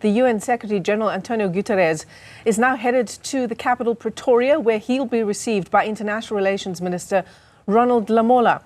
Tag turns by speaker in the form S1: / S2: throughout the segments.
S1: The UN Secretary General António Guterres is now headed to the capital Pretoria, where he'll be received by International Relations Minister Ronald Lamola.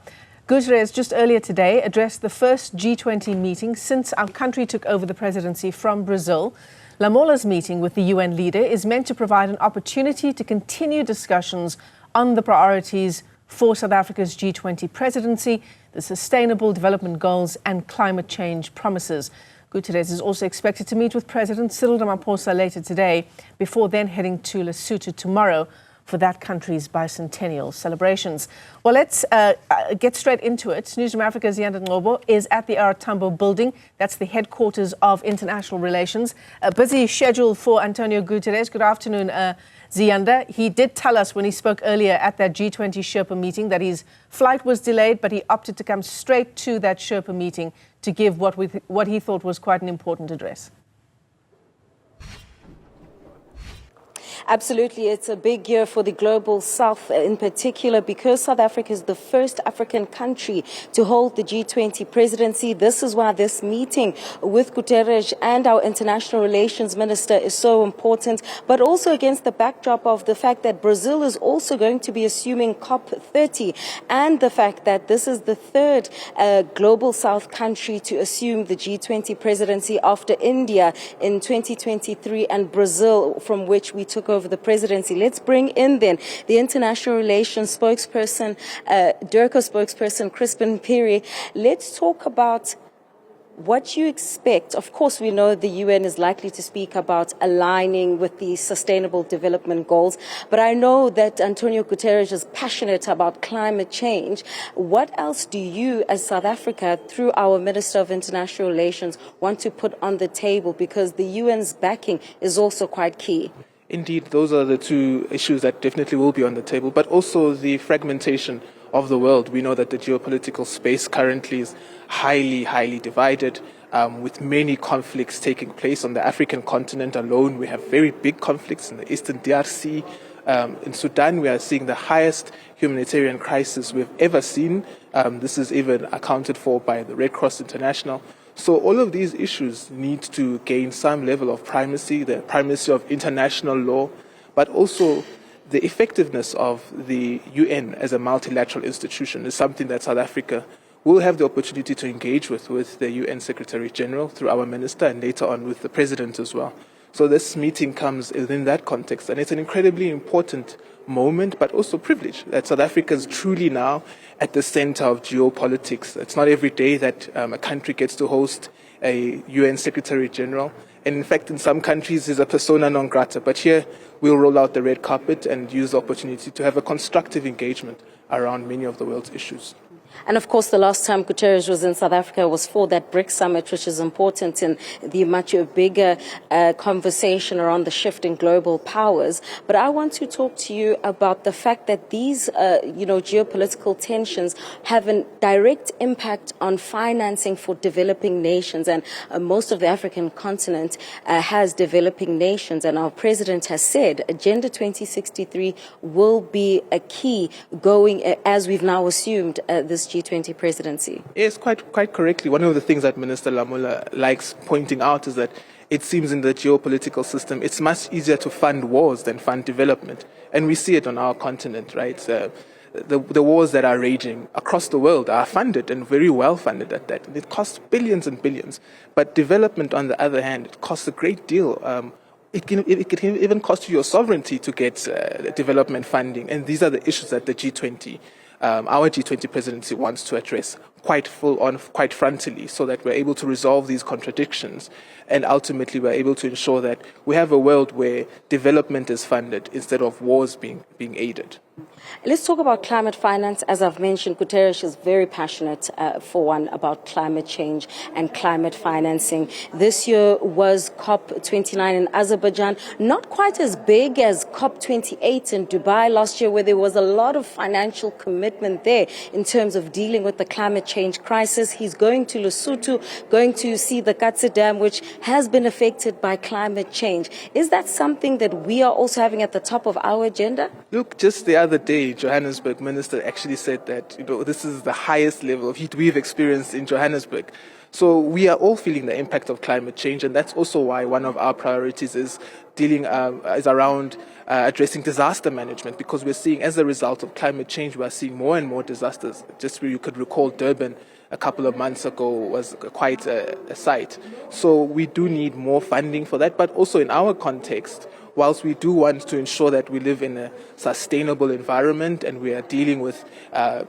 S1: Guterres just earlier today addressed the first G20 meeting since our country took over the presidency from Brazil. Lamola's meeting with the UN leader is meant to provide an opportunity to continue discussions on the priorities for South Africa's G20 presidency, the Sustainable Development Goals and climate change promises. Guterres is also expected to meet with President Cyril Ramaphosa later today, before then heading to Lesotho tomorrow for that country's bicentennial celebrations. Well, let's get straight into it. Newzroom Afrika's Ziyanda Ngcobo is at the R Tambo building. That's the headquarters of international relations. A busy schedule for António Guterres. Good afternoon, Ziyanda. He did tell us when he spoke earlier at that G20 Sherpa meeting that his flight was delayed, but he opted to come straight to that Sherpa meeting to give what he thought was quite an important address.
S2: Absolutely. It's a big year for the Global South in particular, because South Africa is the first African country to hold the G20 presidency. This is why this meeting with Guterres and our international relations minister is so important, but also against the backdrop of the fact that Brazil is also going to be assuming COP30, and the fact that this is the third Global South country to assume the G20 presidency after India in 2023 and Brazil, from which we took over the presidency. Let's bring in then the international relations spokesperson, DIRCO spokesperson, Chrispin Phiri. Let's talk about what you expect. Of course, we know the UN is likely to speak about aligning with the Sustainable Development Goals, but I know that António Guterres is passionate about climate change. What else do you, as South Africa, through our Minister of International Relations, want to put on the table? Because the UN's backing is also quite key.
S3: Indeed, those are the two issues that definitely will be on the table, but also the fragmentation of the world. We know that the geopolitical space currently is highly divided, with many conflicts taking place on the African continent alone. We have very big conflicts in the Eastern DRC. In Sudan, we are seeing the highest humanitarian crisis we've ever seen. This is even accounted for by the Red Cross International. So all of these issues need to gain some level of primacy, the primacy of international law, but also the effectiveness of the UN as a multilateral institution is something that South Africa will have the opportunity to engage with the UN Secretary General through our minister, and later on with the President as well. So this meeting comes within that context, and it's an incredibly important moment, but also privilege that South Africa is truly now at the center of geopolitics. It's not every day that a country gets to host a UN Secretary General. And in fact, in some countries, he's a persona non grata. But here, we'll roll out the red carpet and use the opportunity to have a constructive engagement around many of the world's issues.
S2: And of course, the last time Guterres was in South Africa was for that BRICS summit, which is important in the much bigger conversation around the shift in global powers. But I want to talk to you about the fact that these, geopolitical tensions have a direct impact on financing for developing nations. And most of the African continent has developing nations. And our president has said Agenda 2063 will be a key going as we've now assumed this G20 presidency.
S3: Yes, quite correctly. One of the things that Minister Lamola likes pointing out is that it seems in the geopolitical system it's much easier to fund wars than fund development. And we see it on our continent, right? The wars that are raging across the world are funded, and very well funded at that. It costs billions and billions. But development, on the other hand, it costs a great deal. It can even cost you your sovereignty to get development funding. And these are the issues that the G20 our G20 presidency wants to address quite full on, quite frontally, so that we're able to resolve these contradictions, and ultimately we're able to ensure that we have a world where development is funded instead of wars being aided.
S2: Let's talk about climate finance. As I've mentioned, Guterres is very passionate, for one, about climate change and climate financing. This year was COP29 in Azerbaijan, not quite as big as COP28 in Dubai last year, where there was a lot of financial commitment there in terms of dealing with the climate change crisis. He's going to Lesotho, going to see the Katse Dam, which has been affected by climate change. Is that something that we are also having at the top of our agenda?
S3: Look, just the other day, Johannesburg minister actually said that this is the highest level of heat we've experienced in Johannesburg. So we are all feeling the impact of climate change, and that's also why one of our priorities is around addressing disaster management, because we're seeing, as a result of climate change, we are seeing more and more disasters. Just where you could recall Durban a couple of months ago was quite a sight. So we do need more funding for that, but also in our context, whilst we do want to ensure that we live in a sustainable environment and we are dealing with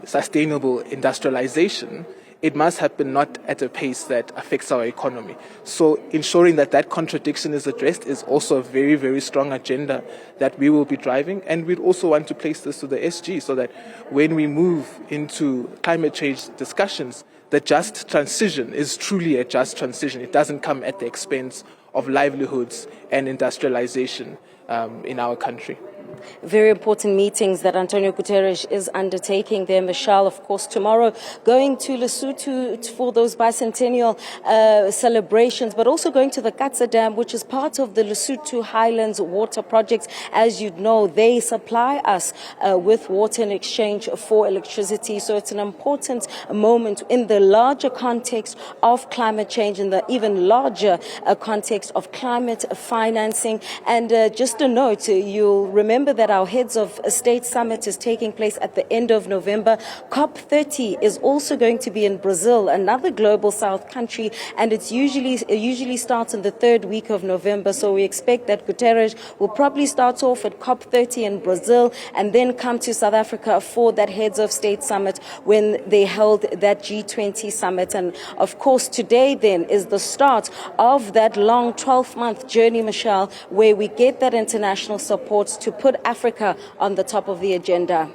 S3: sustainable industrialization, it must happen not at a pace that affects our economy. So ensuring that that contradiction is addressed is also a very, very strong agenda that we will be driving. And we'd also want to place this to the SG so that when we move into climate change discussions, the just transition is truly a just transition. It doesn't come at the expense of livelihoods and industrialization in our country.
S2: Very important meetings that António Guterres is undertaking there, Michelle. Of course, tomorrow going to Lesotho for those bicentennial celebrations, but also going to the Katsa Dam, which is part of the Lesotho Highlands water project. As you know, they supply us with water in exchange for electricity. So it's an important moment in the larger context of climate change, in the even larger context of climate financing. And just a note, you'll remember that our Heads of State Summit is taking place at the end of November. COP30 is also going to be in Brazil, another global South country, and it usually starts in the third week of November. So we expect that Guterres will probably start off at COP30 in Brazil and then come to South Africa for that Heads of State Summit when they held that G20 summit. And of course, today then is the start of that long 12-month journey, Michelle, where we get that international support to put Africa on the top of the agenda.